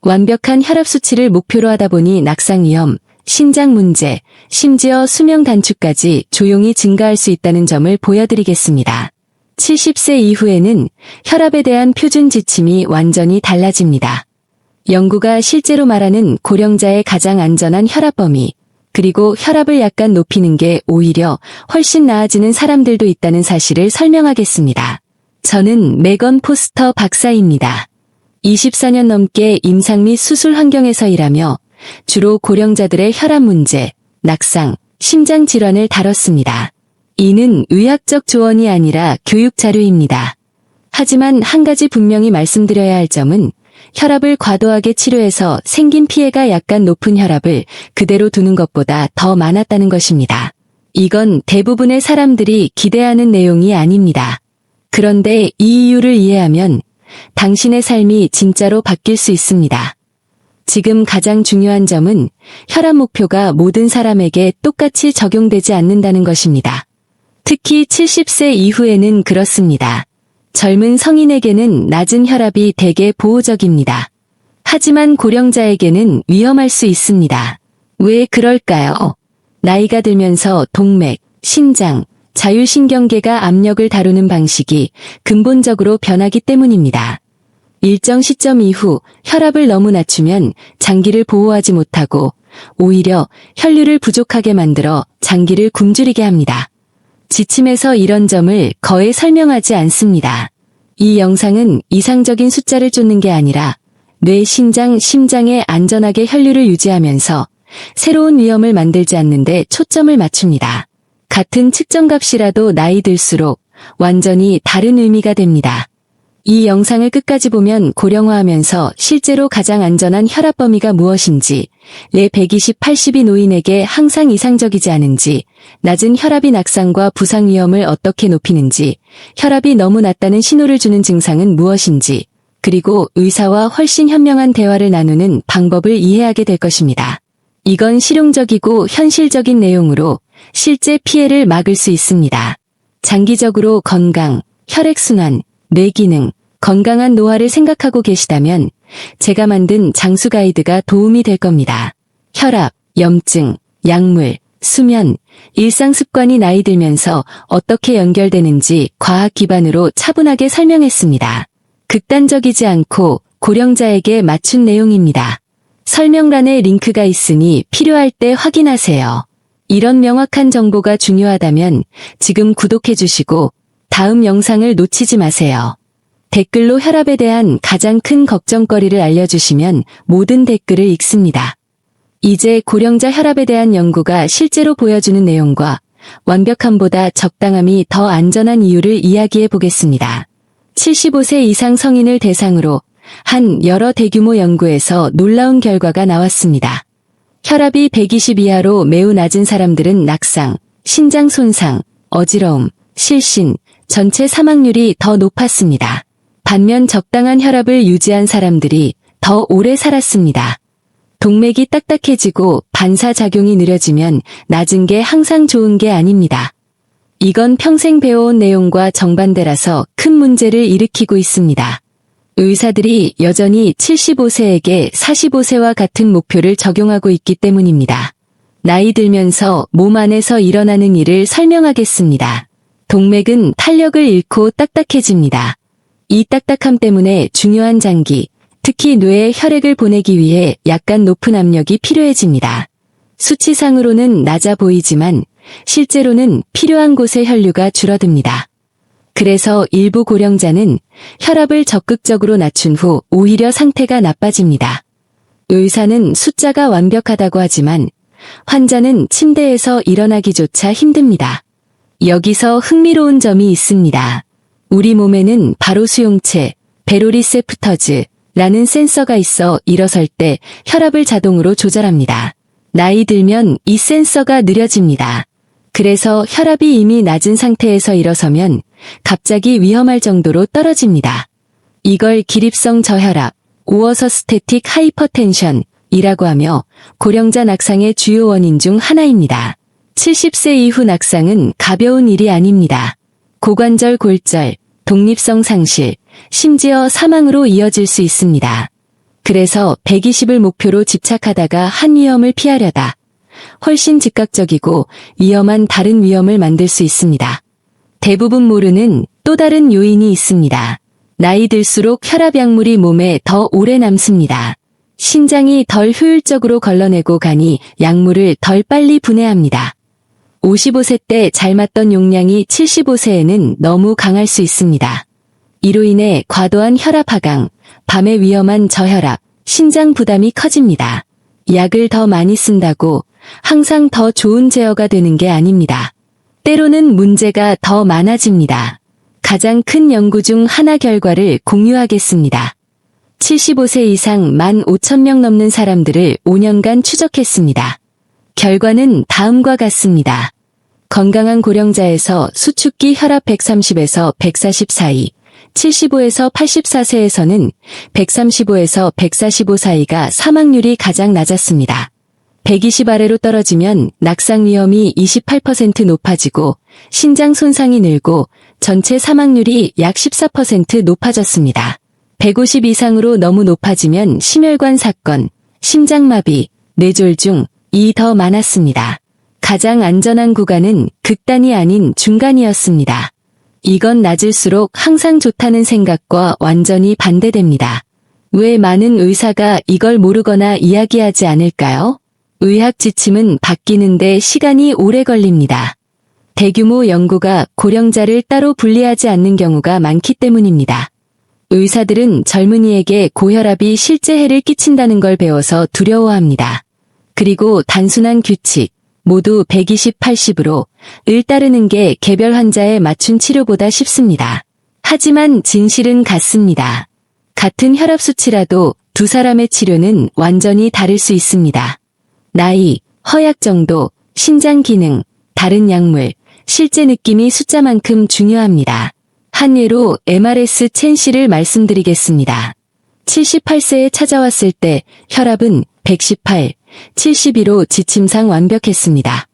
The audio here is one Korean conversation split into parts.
완벽한 혈압 수치를 목표로 하다 보니 낙상 위험, 신장 문제, 심지어 수명 단축까지 조용히 증가할 수 있다는 점을 보여드리겠습니다. 70세 이후에는 혈압에 대한 표준 지침이 완전히 달라집니다. 연구가 실제로 말하는 고령자의 가장 안전한 혈압 범위, 그리고 혈압을 약간 높이는 게 오히려 훨씬 나아지는 사람들도 있다는 사실을 설명하겠습니다. 저는 메건 포스터 박사입니다. 24년 넘게 임상 및 수술 환경에서 일하며 주로 고령자들의 혈압 문제, 낙상, 심장 질환을 다뤘습니다. 이는 의학적 조언이 아니라 교육 자료입니다. 하지만 한 가지 분명히 말씀드려야 할 점은 혈압을 과도하게 치료해서 생긴 피해가 약간 높은 혈압을 그대로 두는 것보다 더 많았다는 것입니다. 이건 대부분의 사람들이 기대하는 내용이 아닙니다. 그런데 이 이유를 이해하면 당신의 삶이 진짜로 바뀔 수 있습니다. 지금 가장 중요한 점은 혈압 목표가 모든 사람에게 똑같이 적용되지 않는다는 것입니다. 특히 70세 이후에는 그렇습니다. 젊은 성인에게는 낮은 혈압이 대개 보호적입니다. 하지만 고령자에게는 위험할 수 있습니다. 왜 그럴까요? 나이가 들면서 동맥, 신장, 자율신경계가 압력을 다루는 방식이 근본적으로 변하기 때문입니다. 일정 시점 이후 혈압을 너무 낮추면 장기를 보호하지 못하고 오히려 혈류를 부족하게 만들어 장기를 굶주리게 합니다. 지침에서 이런 점을 거의 설명하지 않습니다. 이 영상은 이상적인 숫자를 쫓는 게 아니라 뇌, 신장, 심장에 안전하게 혈류를 유지하면서 새로운 위험을 만들지 않는 데 초점을 맞춥니다. 같은 측정값이라도 나이 들수록 완전히 다른 의미가 됩니다. 이 영상을 끝까지 보면 고령화하면서 실제로 가장 안전한 혈압 범위가 무엇인지, 내 120/80이 노인에게 항상 이상적이지 않은지, 낮은 혈압이 낙상과 부상 위험을 어떻게 높이는지, 혈압이 너무 낮다는 신호를 주는 증상은 무엇인지, 그리고 의사와 훨씬 현명한 대화를 나누는 방법을 이해하게 될 것입니다. 이건 실용적이고 현실적인 내용으로 실제 피해를 막을 수 있습니다. 장기적으로 건강, 혈액순환, 뇌기능, 건강한 노화를 생각하고 계시다면 제가 만든 장수 가이드가 도움이 될 겁니다. 혈압, 염증, 약물, 수면, 일상 습관이 나이 들면서 어떻게 연결되는지 과학 기반으로 차분하게 설명했습니다. 극단적이지 않고 고령자에게 맞춘 내용입니다. 설명란에 링크가 있으니 필요할 때 확인하세요. 이런 명확한 정보가 중요하다면 지금 구독해주시고 다음 영상을 놓치지 마세요. 댓글로 혈압에 대한 가장 큰 걱정거리를 알려주시면 모든 댓글을 읽습니다. 이제 고령자 혈압에 대한 연구가 실제로 보여주는 내용과 완벽함보다 적당함이 더 안전한 이유를 이야기해 보겠습니다. 75세 이상 성인을 대상으로 한 여러 대규모 연구에서 놀라운 결과가 나왔습니다. 혈압이 120 이하로 매우 낮은 사람들은 낙상, 신장 손상, 어지러움, 실신, 전체 사망률이 더 높았습니다. 반면 적당한 혈압을 유지한 사람들이 더 오래 살았습니다. 동맥이 딱딱해지고 반사작용이 느려지면 낮은 게 항상 좋은 게 아닙니다. 이건 평생 배워온 내용과 정반대라서 큰 문제를 일으키고 있습니다. 의사들이 여전히 75세에게 45세와 같은 목표를 적용하고 있기 때문입니다. 나이 들면서 몸 안에서 일어나는 일을 설명하겠습니다. 동맥은 탄력을 잃고 딱딱해집니다. 이 딱딱함 때문에 중요한 장기, 특히 뇌에 혈액을 보내기 위해 약간 높은 압력이 필요해집니다. 수치상으로는 낮아 보이지만 실제로는 필요한 곳의 혈류가 줄어듭니다. 그래서 일부 고령자는 혈압을 적극적으로 낮춘 후 오히려 상태가 나빠집니다. 의사는 숫자가 완벽하다고 하지만 환자는 침대에서 일어나기조차 힘듭니다. 여기서 흥미로운 점이 있습니다. 우리 몸에는 바로 수용체, 베로리세프터즈라는 센서가 있어 일어설 때 혈압을 자동으로 조절합니다. 나이 들면 이 센서가 느려집니다. 그래서 혈압이 이미 낮은 상태에서 일어서면 갑자기 위험할 정도로 떨어집니다. 이걸 기립성 저혈압, 오어서스테틱 하이퍼텐션이라고 하며 고령자 낙상의 주요 원인 중 하나입니다. 70세 이후 낙상은 가벼운 일이 아닙니다. 고관절 골절, 독립성 상실, 심지어 사망으로 이어질 수 있습니다. 그래서 120을 목표로 집착하다가 한 위험을 피하려다 훨씬 즉각적이고 위험한 다른 위험을 만들 수 있습니다. 대부분 모르는 또 다른 요인이 있습니다. 나이 들수록 혈압 약물이 몸에 더 오래 남습니다. 신장이 덜 효율적으로 걸러내고 가니 약물을 덜 빨리 분해합니다. 55세 때 잘 맞던 용량이 75세에는 너무 강할 수 있습니다. 이로 인해 과도한 혈압 하강, 밤에 위험한 저혈압, 신장 부담이 커집니다. 약을 더 많이 쓴다고 항상 더 좋은 제어가 되는 게 아닙니다. 때로는 문제가 더 많아집니다. 가장 큰 연구 중 하나 결과를 공유하겠습니다. 75세 이상 15,000명 넘는 사람들을 5년간 추적했습니다. 결과는 다음과 같습니다. 건강한 고령자에서 수축기 혈압 130에서 140 사이, 75에서 84세에서는 135에서 145 사이가 사망률이 가장 낮았습니다. 120 아래로 떨어지면 낙상 위험이 28% 높아지고 신장 손상이 늘고 전체 사망률이 약 14% 높아졌습니다. 150 이상으로 너무 높아지면 심혈관 사건, 심장마비, 뇌졸중이 더 많았습니다. 가장 안전한 구간은 극단이 아닌 중간이었습니다. 이건 낮을수록 항상 좋다는 생각과 완전히 반대됩니다. 왜 많은 의사가 이걸 모르거나 이야기하지 않을까요? 의학 지침은 바뀌는데 시간이 오래 걸립니다. 대규모 연구가 고령자를 따로 분리하지 않는 경우가 많기 때문입니다. 의사들은 젊은이에게 고혈압이 실제 해를 끼친다는 걸 배워서 두려워합니다. 그리고 단순한 규칙, 모두 120/80으로 을 따르는 게 개별 환자에 맞춘 치료보다 쉽습니다. 하지만 진실은 같습니다. 같은 혈압 수치라도 두 사람의 치료는 완전히 다를 수 있습니다. 나이, 허약 정도, 신장 기능, 다른 약물, 실제 느낌이 숫자만큼 중요합니다. 한 예로 MRS 첸 씨를 말씀드리겠습니다. 78세에 찾아왔을 때 혈압은 118, 72로 지침상 완벽했습니다.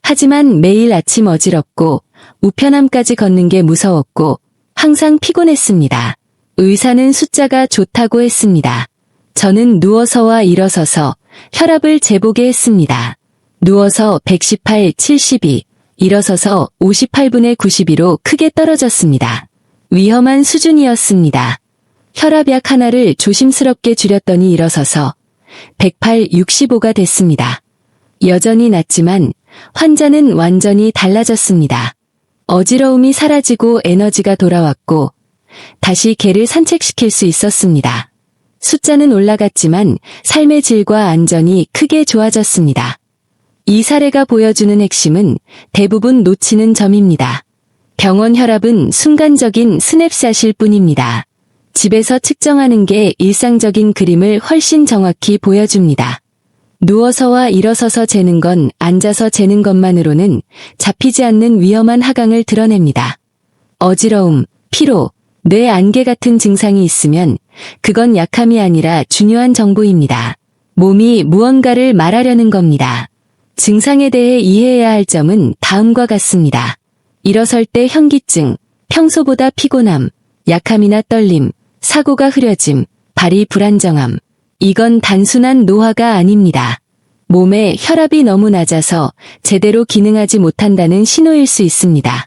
하지만 매일 아침 어지럽고 우편함까지 걷는 게 무서웠고 항상 피곤했습니다. 의사는 숫자가 좋다고 했습니다. 저는 누워서와 일어서서 혈압을 재보게 했습니다. 누워서 118, 72, 일어서서 58분의 92로 크게 떨어졌습니다. 위험한 수준이었습니다. 혈압약 하나를 조심스럽게 줄였더니 일어서서 108, 65가 됐습니다. 여전히 낮지만 환자는 완전히 달라졌습니다. 어지러움이 사라지고 에너지가 돌아왔고 다시 개를 산책시킬 수 있었습니다. 숫자는 올라갔지만 삶의 질과 안전이 크게 좋아졌습니다. 이 사례가 보여주는 핵심은 대부분 놓치는 점입니다. 병원 혈압은 순간적인 스냅샷일 뿐입니다. 집에서 측정하는 게 일상적인 그림을 훨씬 정확히 보여줍니다. 누워서와 일어서서 재는 건 앉아서 재는 것만으로는 잡히지 않는 위험한 하강을 드러냅니다. 어지러움, 피로, 뇌 안개 같은 증상이 있으면 그건 약함이 아니라 중요한 정보입니다. 몸이 무언가를 말하려는 겁니다. 증상에 대해 이해해야 할 점은 다음과 같습니다. 일어설 때 현기증, 평소보다 피곤함, 약함이나 떨림, 사고가 흐려짐, 발이 불안정함. 이건 단순한 노화가 아닙니다. 몸의 혈압이 너무 낮아서 제대로 기능하지 못한다는 신호일 수 있습니다.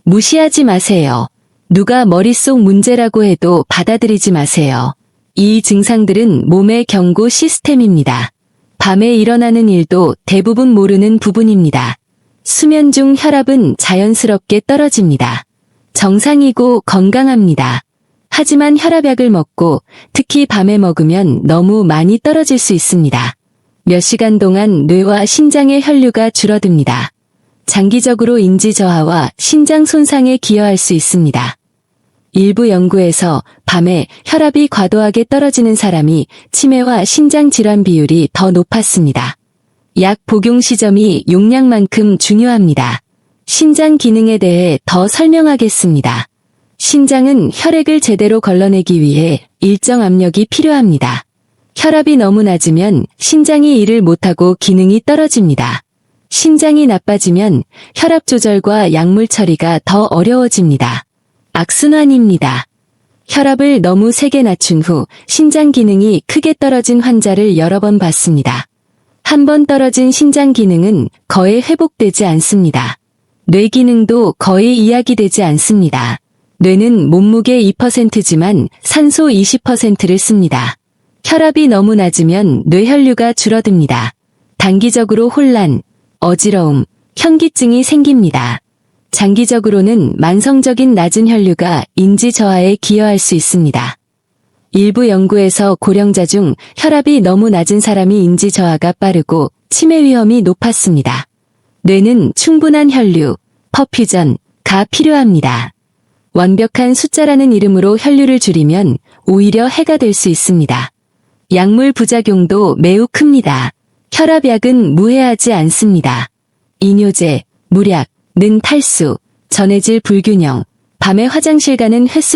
무시하지 마세요. 누가 머릿속 문제라고 해도 받아들이지 마세요. 이 증상들은 몸의 경고 시스템입니다. 밤에 일어나는 일도 대부분 모르는 부분입니다. 수면 중 혈압은 자연스럽게 떨어집니다. 정상이고 건강합니다. 하지만 혈압약을 먹고 특히 밤에 먹으면 너무 많이 떨어질 수 있습니다. 몇 시간 동안 뇌와 신장의 혈류가 줄어듭니다. 장기적으로 인지 저하와 신장 손상에 기여할 수 있습니다. 일부 연구에서 밤에 혈압이 과도하게 떨어지는 사람이 치매와 신장 질환 비율이 더 높았습니다. 약 복용 시점이 용량만큼 중요합니다. 신장 기능에 대해 더 설명하겠습니다. 신장은 혈액을 제대로 걸러내기 위해 일정 압력이 필요합니다. 혈압이 너무 낮으면 신장이 일을 못하고 기능이 떨어집니다. 신장이 나빠지면 혈압 조절과 약물 처리가 더 어려워집니다. 악순환입니다. 혈압을 너무 세게 낮춘 후 신장 기능이 크게 떨어진 환자를 여러 번 봤습니다. 한 번 떨어진 신장 기능은 거의 회복되지 않습니다. 뇌 기능도 거의 이야기되지 않습니다. 뇌는 몸무게 2%지만 산소 20%를 씁니다. 혈압이 너무 낮으면 뇌혈류가 줄어듭니다. 단기적으로 혼란, 어지러움, 현기증이 생깁니다. 장기적으로는 만성적인 낮은 혈류가 인지 저하에 기여할 수 있습니다. 일부 연구에서 고령자 중 혈압이 너무 낮은 사람이 인지 저하가 빠르고 치매 위험이 높았습니다. 뇌는 충분한 혈류, 퍼퓨전가 필요합니다. 완벽한 숫자라는 이름으로 혈류를 줄이면 오히려 해가 될 수 있습니다. 약물 부작용도 매우 큽니다. 혈압약은 무해하지 않습니다. 이뇨제, 물약, 는 탈수, 전해질 불균형, 밤에 화장실 가는 횟수